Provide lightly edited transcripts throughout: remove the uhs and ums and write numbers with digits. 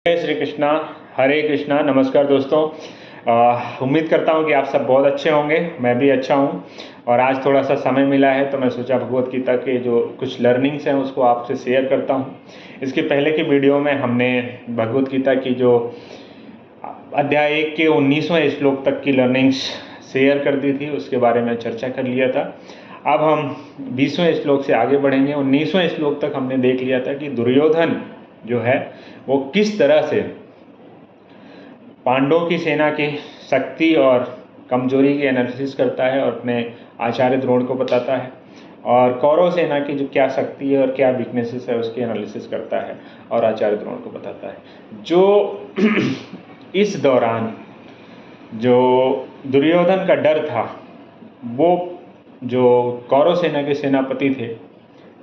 जय श्री कृष्णा, हरे कृष्णा। नमस्कार दोस्तों। उम्मीद करता हूँ कि आप सब बहुत अच्छे होंगे। मैं भी अच्छा हूँ और आज थोड़ा सा समय मिला है तो मैं सोचा भगवत गीता के जो कुछ लर्निंग्स हैं उसको आपसे शेयर करता हूँ। इसके पहले की वीडियो में हमने भगवत गीता की जो अध्याय 1 के 19वें श्लोक तक की लर्निंग्स शेयर कर दी थी, उसके बारे में चर्चा कर लिया था। अब हम 20वें श्लोक से आगे बढ़ेंगे। 19वें श्लोक तक हमने देख लिया था कि दुर्योधन जो है वो किस तरह से पांडवों की सेना की शक्ति और कमजोरी की एनालिसिस करता है और अपने आचार्य द्रोण को बताता है, और कौरव सेना की जो क्या शक्ति है और क्या वीकनेसेस है उसकी एनालिसिस करता है और आचार्य द्रोण को बताता है। जो इस दौरान जो दुर्योधन का डर था, वो जो कौरव सेना के सेनापति थे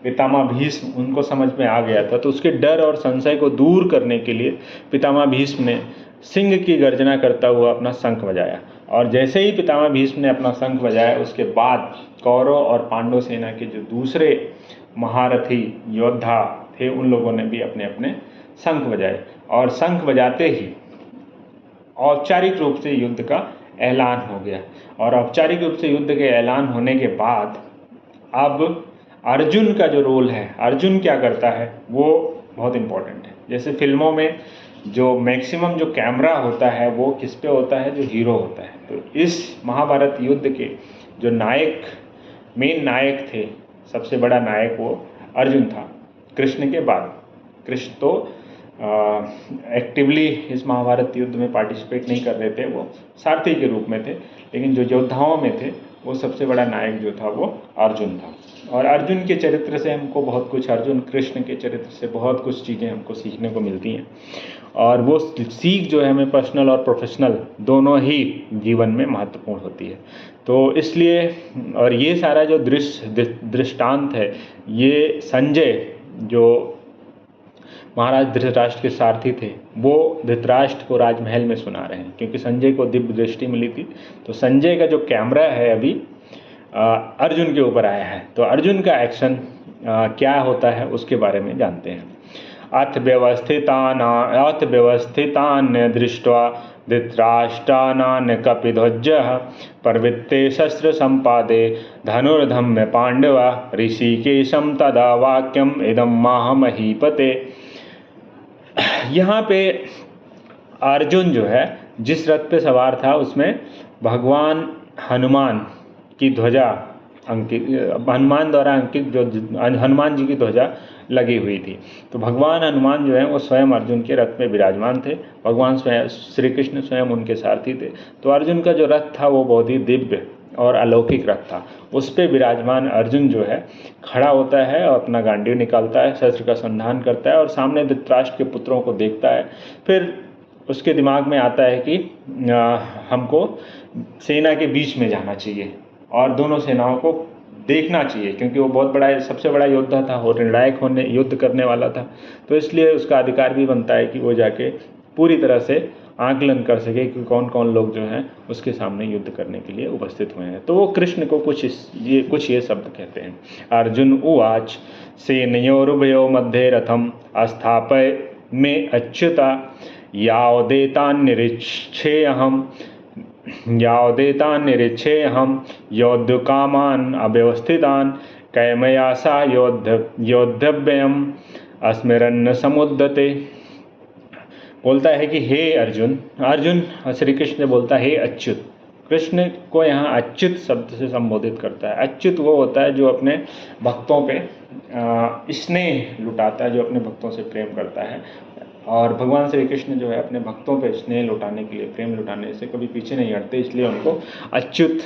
पितामह भीष्म, उनको समझ में आ गया था। तो उसके डर और संशय को दूर करने के लिए पितामह भीष्म ने सिंह की गर्जना करता हुआ अपना शंख बजाया, और जैसे ही पितामह भीष्म ने अपना शंख बजाया उसके बाद कौरव और पांडव सेना के जो दूसरे महारथी योद्धा थे उन लोगों ने भी अपने अपने शंख बजाए, और शंख बजाते ही औपचारिक रूप से युद्ध का ऐलान हो गया। और औपचारिक रूप से युद्ध के ऐलान होने के बाद अब अर्जुन का जो रोल है, अर्जुन क्या करता है, वो बहुत इम्पोर्टेंट है। जैसे फिल्मों में जो मैक्सिमम जो कैमरा होता है वो किस पे होता है, जो हीरो होता है। तो इस महाभारत युद्ध के जो नायक, मेन नायक थे, सबसे बड़ा नायक वो अर्जुन था कृष्ण के बाद। कृष्ण तो एक्टिवली इस महाभारत युद्ध में पार्टिसिपेट नहीं कर रहे थे, वो सारथी के रूप में थे, लेकिन जो योद्धाओं में थे वो सबसे बड़ा नायक जो था वो अर्जुन था। और अर्जुन के चरित्र से हमको बहुत कुछ, अर्जुन कृष्ण के चरित्र से बहुत कुछ चीज़ें हमको सीखने को मिलती हैं, और वो सीख जो है हमें पर्सनल और प्रोफेशनल दोनों ही जीवन में महत्वपूर्ण होती है। तो इसलिए, और ये सारा जो दृष्टांत है, ये संजय जो महाराज धृतराष्ट्र के सारथी थे वो धृतराष्ट्र को राजमहल में सुना रहे हैं, क्योंकि संजय को दिव्य दृष्टि मिली थी। तो संजय का जो कैमरा है अभी अर्जुन के ऊपर आया है, तो अर्जुन का एक्शन क्या होता है उसके बारे में जानते हैं। अथ व्यवस्थितान दृष्ट्वा धृतराष्ट्रान् कपिध्वजः प्रवृत्ते शस्त्र संपादे धनुर्धम्य पांडवा ऋषिकेशं तदा वाक्यम इदं महामहीपते। यहाँ पे अर्जुन जो है जिस रथ पे सवार था उसमें भगवान हनुमान की ध्वजा अंकित, हनुमान द्वारा अंकित जो हनुमान जी की ध्वजा लगी हुई थी। तो भगवान हनुमान जो है वो स्वयं अर्जुन के रथ में विराजमान थे। भगवान स्वयं श्री कृष्ण स्वयं उनके सारथी थे। तो अर्जुन का जो रथ था वो बहुत ही दिव्य और अलौकिक रथ था। उस पर विराजमान अर्जुन जो है खड़ा होता है और अपना गांडीव निकालता है, शस्त्र का संधान करता है और सामने धृतराष्ट्र के पुत्रों को देखता है। फिर उसके दिमाग में आता है कि हमको सेना के बीच में जाना चाहिए और दोनों सेनाओं को देखना चाहिए, क्योंकि वो बहुत बड़ा, सबसे बड़ा योद्धा था और निर्णायक होने युद्ध करने वाला था। तो इसलिए उसका अधिकार भी बनता है कि वो जाके पूरी तरह से आकलन कर सके कि कौन कौन लोग जो हैं उसके सामने युद्ध करने के लिए उपस्थित हुए हैं। तो वो कृष्ण को कुछ ये शब्द कहते हैं। अर्जुन उवाच सेनयोरुभयो मध्ये रथम अस्थापय में अच्युता यावदेतान् निरीक्षेऽहं योद्धुकामान् अव्यवस्थितान् कैमया सा योद्धव्यम् अस्मिरन्न समुद्यते। बोलता है कि हे अर्जुन श्री कृष्ण बोलता है हे अच्युत। कृष्ण को यहाँ अच्युत शब्द से संबोधित करता है। अच्युत वो होता है जो अपने भक्तों पे स्नेह लुटाता है, जो अपने भक्तों से प्रेम करता है। और भगवान श्री कृष्ण जो है अपने भक्तों पे स्नेह लुटाने के लिए, प्रेम लुटाने से कभी पीछे नहीं हटते, इसलिए उनको अच्युत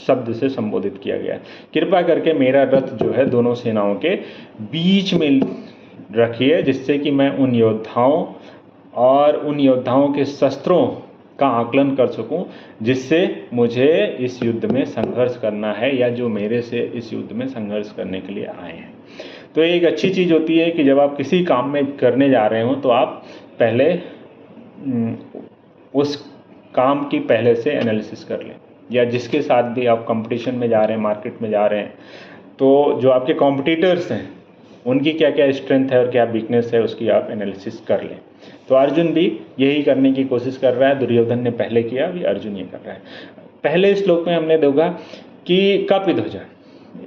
शब्द से संबोधित किया गया। कृपा करके मेरा रथ जो है दोनों सेनाओं के बीच में रखिए, जिससे कि मैं उन योद्धाओं और उन योद्धाओं के शस्त्रों का आकलन कर सकूं, जिससे मुझे इस युद्ध में संघर्ष करना है या जो मेरे से इस युद्ध में संघर्ष करने के लिए आए हैं। तो एक अच्छी चीज़ होती है कि जब आप किसी काम में करने जा रहे हो तो आप पहले उस काम की पहले से एनालिसिस कर लें, या जिसके साथ भी आप कंपटीशन में जा रहे हैं, मार्केट में जा रहे हैं, तो जो आपके कॉम्पिटिटर्स हैं उनकी क्या क्या स्ट्रेंथ है और क्या वीकनेस है उसकी आप एनालिसिस कर लें। तो अर्जुन भी यही करने की कोशिश कर रहा है। दुर्योधन ने पहले किया, अभी अर्जुन ये कर रहा है। पहले श्लोक में हमने देखा कि कपिध्वजा,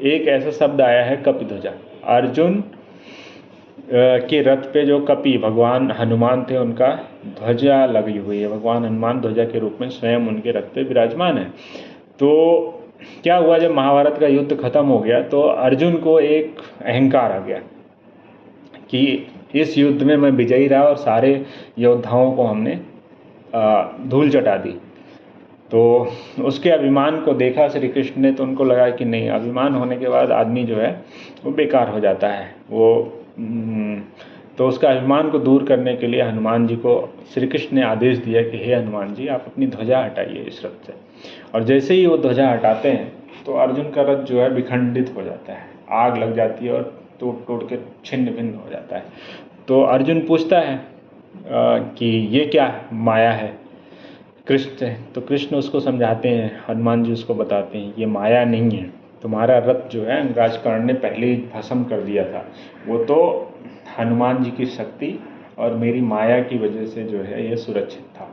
एक ऐसा शब्द आया है कपिध्वजा। अर्जुन के रथ पे जो कपि भगवान हनुमान थे उनका ध्वजा लगी हुई है। भगवान हनुमान ध्वजा के रूप में स्वयं उनके रथ पे विराजमान है। तो क्या हुआ, जब महाभारत का युद्ध खत्म हो गया तो अर्जुन को एक अहंकार आ गया कि इस युद्ध में मैं विजयी रहा और सारे योद्धाओं को हमने धूल चटा दी। तो उसके अभिमान को देखा श्री कृष्ण ने, तो उनको लगा कि नहीं, अभिमान होने के बाद आदमी जो है वो बेकार हो जाता है। तो उसका अभिमान को दूर करने के लिए हनुमान जी को श्री कृष्ण ने आदेश दिया कि हे हनुमान जी, आप अपनी ध्वजा हटाइए इस रथ से। और जैसे ही वो ध्वजा हटाते हैं तो अर्जुन का रथ जो है विखंडित हो जाता है, आग लग जाती है और टूट टूट के छिन्न भिन्न हो जाता है। तो अर्जुन पूछता है कि ये क्या माया है कृष्ण से। तो कृष्ण उसको समझाते हैं, हनुमान जी उसको बताते हैं ये माया नहीं है, तुम्हारा रथ जो है अंगराज कर्ण ने पहले ही भस्म कर दिया था। वो तो हनुमान जी की शक्ति और मेरी माया की वजह से जो है ये सुरक्षित था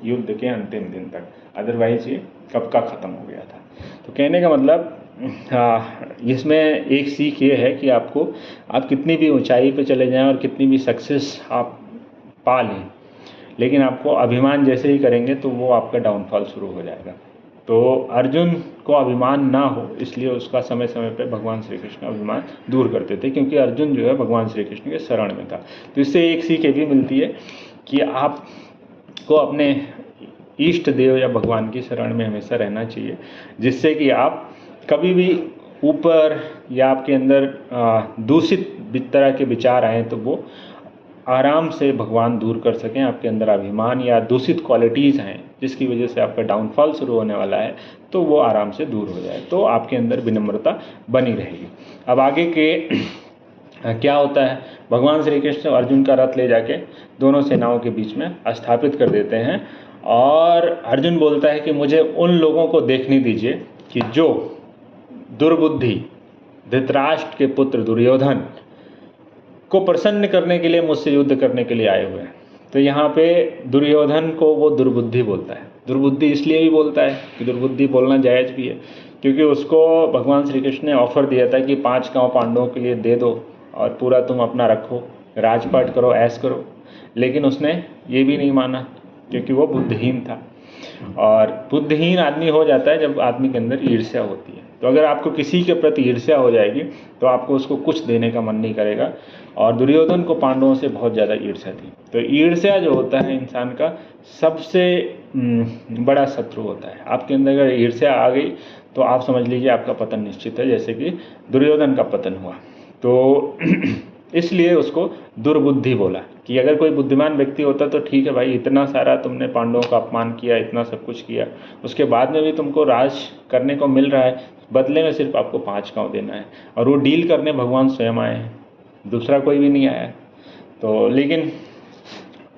युद्ध के अंतिम दिन तक, अदरवाइज ये कब का ख़त्म हो गया था। तो कहने का मतलब इसमें एक सीख ये है कि आप कितनी भी ऊंचाई पे चले जाएं और कितनी भी सक्सेस आप पा लें, लेकिन आपको अभिमान जैसे ही करेंगे तो वो आपका डाउनफॉल शुरू हो जाएगा। तो अर्जुन को अभिमान ना हो इसलिए उसका समय समय पे भगवान श्री कृष्ण अभिमान दूर करते थे, क्योंकि अर्जुन जो है भगवान श्री कृष्ण के शरण में था। तो इससे एक सीख ये भी मिलती है कि आपको अपने इष्ट देव या भगवान की शरण में हमेशा रहना चाहिए, जिससे कि आप कभी भी ऊपर या आपके अंदर दूषित तरह के विचार आएँ तो वो आराम से भगवान दूर कर सकें। आपके अंदर अभिमान या दूषित क्वालिटीज़ हैं जिसकी वजह से आपका डाउनफॉल शुरू होने वाला है, तो वो आराम से दूर हो जाए, तो आपके अंदर विनम्रता बनी रहेगी। अब आगे के क्या होता है, भगवान श्री कृष्ण अर्जुन का रथ ले जाके दोनों सेनाओं के बीच में स्थापित कर देते हैं और अर्जुन बोलता है कि मुझे उन लोगों को देखने दीजिए कि जो दुर्बुद्धि धृतराष्ट्र के पुत्र दुर्योधन को प्रसन्न करने के लिए मुझसे युद्ध करने के लिए आए हुए हैं। तो यहाँ पे दुर्योधन को वो दुर्बुद्धि बोलता है। दुर्बुद्धि इसलिए भी बोलता है कि दुर्बुद्धि बोलना जायज़ भी है, क्योंकि उसको भगवान श्री कृष्ण ने ऑफ़र दिया था कि 5 गांव पांडवों के लिए दे दो और पूरा तुम अपना रखो, राजपाट करो, ऐश करो। लेकिन उसने ये भी नहीं माना क्योंकि वो बुद्धिहीन था। और बुद्धिहीन आदमी हो जाता है जब आदमी के अंदर ईर्ष्या होती है। तो अगर आपको किसी के प्रति ईर्ष्या हो जाएगी तो आपको उसको कुछ देने का मन नहीं करेगा। और दुर्योधन को पांडवों से बहुत ज़्यादा ईर्ष्या थी। तो ईर्ष्या जो होता है इंसान का सबसे बड़ा शत्रु होता है। आपके अंदर अगर ईर्ष्या आ गई तो आप समझ लीजिए आपका पतन निश्चित है, जैसे कि दुर्योधन का पतन हुआ। तो इसलिए उसको दुर्बुद्धि बोला कि अगर कोई बुद्धिमान व्यक्ति होता तो ठीक है भाई, इतना सारा तुमने पांडवों का अपमान किया, इतना सब कुछ किया, उसके बाद में भी तुमको राज करने को मिल रहा है, बदले में सिर्फ आपको 5 गांव देना है। और वो डील करने भगवान स्वयं आए हैं, दूसरा कोई भी नहीं आया। तो लेकिन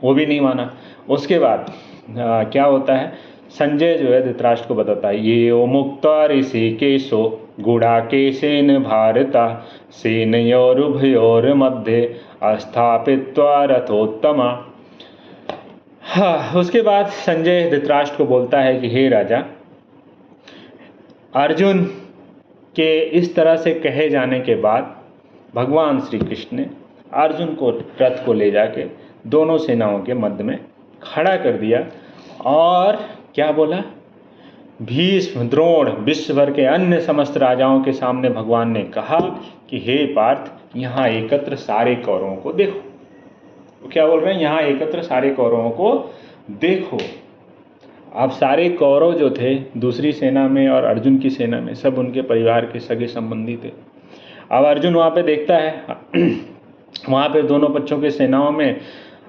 वो भी नहीं माना। उसके बाद क्या होता है, संजय जो है धृतराष्ट्र को बताता है, ये ओ मुक्ता ऋषिकेशो गुडाकेशेन भारता सेनयोरुभयोर मध्ये स्थापित्वा रथोत्तमा। उसके बाद संजय धृतराष्ट्र को बोलता है कि हे राजा, अर्जुन के इस तरह से कहे जाने के बाद भगवान श्री कृष्ण ने अर्जुन को रथ को ले जाके दोनों सेनाओं के मध्य में खड़ा कर दिया और क्या बोला, भीष्म, द्रोण, विश्व भर के अन्य समस्त राजाओं के सामने भगवान ने कहा कि हे पार्थ, यहाँ एकत्र सारे कौरवों को देखो। वो क्या बोल रहे हैं, यहाँ एकत्र सारे कौरवों को देखो। अब सारे कौरव जो थे दूसरी सेना में और अर्जुन की सेना में, सब उनके परिवार के सगे संबंधी थे। अब अर्जुन वहाँ पे देखता है, वहाँ पे दोनों पक्षों के सेनाओं में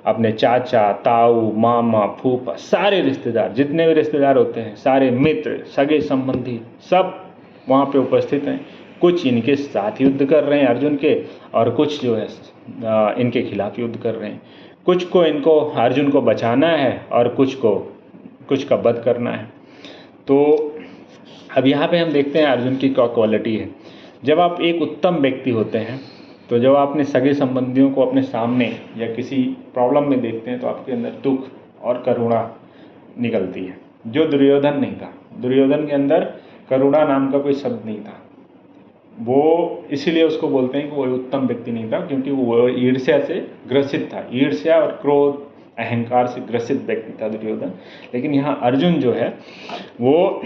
अपने चाचा, ताऊ, मामा, फूफा, सारे रिश्तेदार, जितने भी रिश्तेदार होते हैं, सारे मित्र, सगे संबंधी, सब वहाँ पे उपस्थित हैं। कुछ इनके साथ युद्ध कर रहे हैं अर्जुन के, और कुछ जो है इनके खिलाफ युद्ध कर रहे हैं। कुछ को इनको अर्जुन को बचाना है और कुछ का वध करना है। तो अब यहाँ पे हम देखते हैं अर्जुन की क्या क्वालिटी है। जब आप एक उत्तम व्यक्ति होते हैं तो जब आप अपने सगे संबंधियों को अपने सामने या किसी प्रॉब्लम में देखते हैं तो आपके अंदर दुख और करुणा निकलती है, जो दुर्योधन नहीं था। दुर्योधन के अंदर करुणा नाम का कोई शब्द नहीं था। वो इसीलिए उसको बोलते हैं कि वो उत्तम व्यक्ति नहीं था, क्योंकि वो ईर्ष्या से ग्रसित था। ईर्ष्या और क्रोध अहंकार से ग्रसित व्यक्ति था दुर्योधन। लेकिन यहाँ अर्जुन जो है वो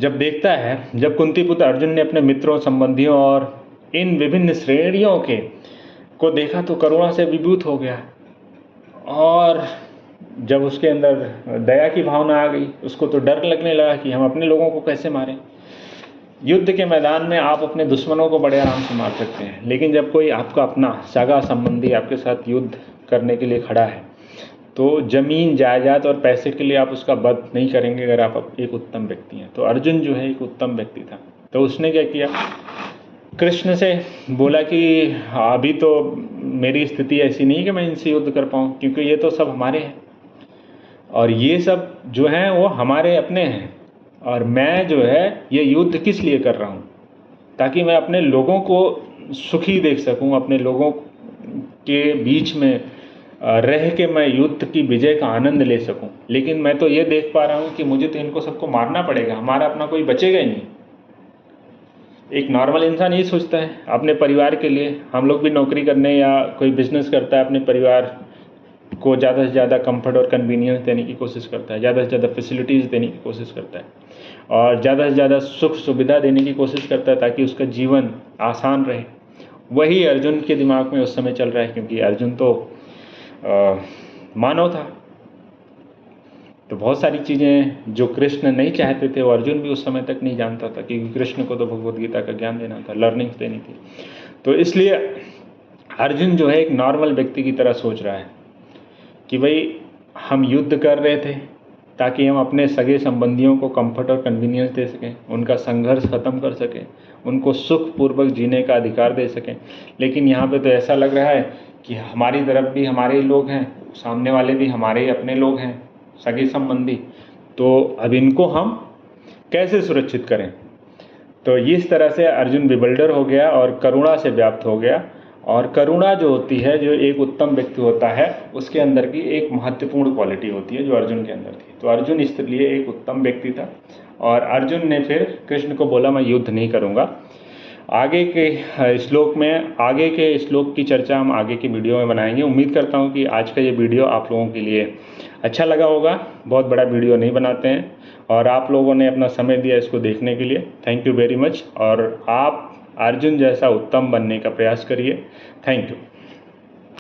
जब देखता है, जब कुंती पुत्र अर्जुन ने अपने मित्रों, संबंधियों और इन विभिन्न श्रेणियों को देखा तो करुणा से विभूत हो गया। और जब उसके अंदर दया की भावना आ गई, उसको तो डर लगने लगा कि हम अपने लोगों को कैसे मारें। युद्ध के मैदान में आप अपने दुश्मनों को बड़े आराम से मार सकते हैं, लेकिन जब कोई आपका अपना सगा संबंधी आपके साथ युद्ध करने के लिए खड़ा है तो ज़मीन, जायदाद और पैसे के लिए आप उसका वध नहीं करेंगे अगर आप एक उत्तम व्यक्ति हैं। तो अर्जुन जो है एक उत्तम व्यक्ति था। तो उसने क्या किया, कृष्ण से बोला कि अभी तो मेरी स्थिति ऐसी नहीं कि मैं इनसे युद्ध कर पाऊँ, क्योंकि ये तो सब हमारे हैं और ये सब जो हैं वो हमारे अपने हैं, और मैं जो है ये युद्ध किस लिए कर रहा हूँ, ताकि मैं अपने लोगों को सुखी देख सकूँ, अपने लोगों के बीच में रह के मैं युद्ध की विजय का आनंद ले सकूं। लेकिन मैं तो ये देख पा रहा हूं कि मुझे तो इनको सबको मारना पड़ेगा, हमारा अपना कोई बचेगा ही नहीं। एक नॉर्मल इंसान ये सोचता है अपने परिवार के लिए। हम लोग भी नौकरी करने या कोई बिजनेस करता है, अपने परिवार को ज़्यादा से ज़्यादा कंफर्ट और कन्वीनियंस देने की कोशिश करता है, ज़्यादा से ज़्यादा फैसिलिटीज़ देने की कोशिश करता है और ज़्यादा से ज़्यादा सुख सुविधा देने की कोशिश करता है ताकि उसका जीवन आसान रहे। वही अर्जुन के दिमाग में उस समय चल रहा है, क्योंकि अर्जुन तो मानव था। तो बहुत सारी चीज़ें जो कृष्ण नहीं चाहते थे वो अर्जुन भी उस समय तक नहीं जानता था, क्योंकि कृष्ण को तो भगवद गीता का ज्ञान देना था, लर्निंग्स देनी थी। तो इसलिए अर्जुन जो है एक नॉर्मल व्यक्ति की तरह सोच रहा है कि भाई हम युद्ध कर रहे थे ताकि हम अपने सगे संबंधियों को कंफर्ट और कन्वीनियंस दे सकें, उनका संघर्ष ख़त्म कर सकें, उनको सुखपूर्वक जीने का अधिकार दे सकें। लेकिन यहाँ पे तो ऐसा लग रहा है कि हमारी तरफ भी हमारे ही लोग हैं, सामने वाले भी हमारे ही अपने लोग हैं, सगे संबंधी। तो अब इनको हम कैसे सुरक्षित करें। तो इस तरह से अर्जुन बिबल्डर हो गया और करुणा से व्याप्त हो गया। और करुणा जो होती है, जो एक उत्तम व्यक्ति होता है, उसके अंदर की एक महत्वपूर्ण क्वालिटी होती है जो अर्जुन के अंदर थी। तो अर्जुन इसलिए एक उत्तम व्यक्ति था और अर्जुन ने फिर कृष्ण को बोला मैं युद्ध नहीं करूँगा। आगे के श्लोक की चर्चा हम आगे की वीडियो में बनाएंगे। उम्मीद करता हूँ कि आज का ये वीडियो आप लोगों के लिए अच्छा लगा होगा। बहुत बड़ा वीडियो नहीं बनाते हैं और आप लोगों ने अपना समय दिया इसको देखने के लिए। Thank you very much. और आप अर्जुन जैसा उत्तम बनने का प्रयास करिए। Thank you.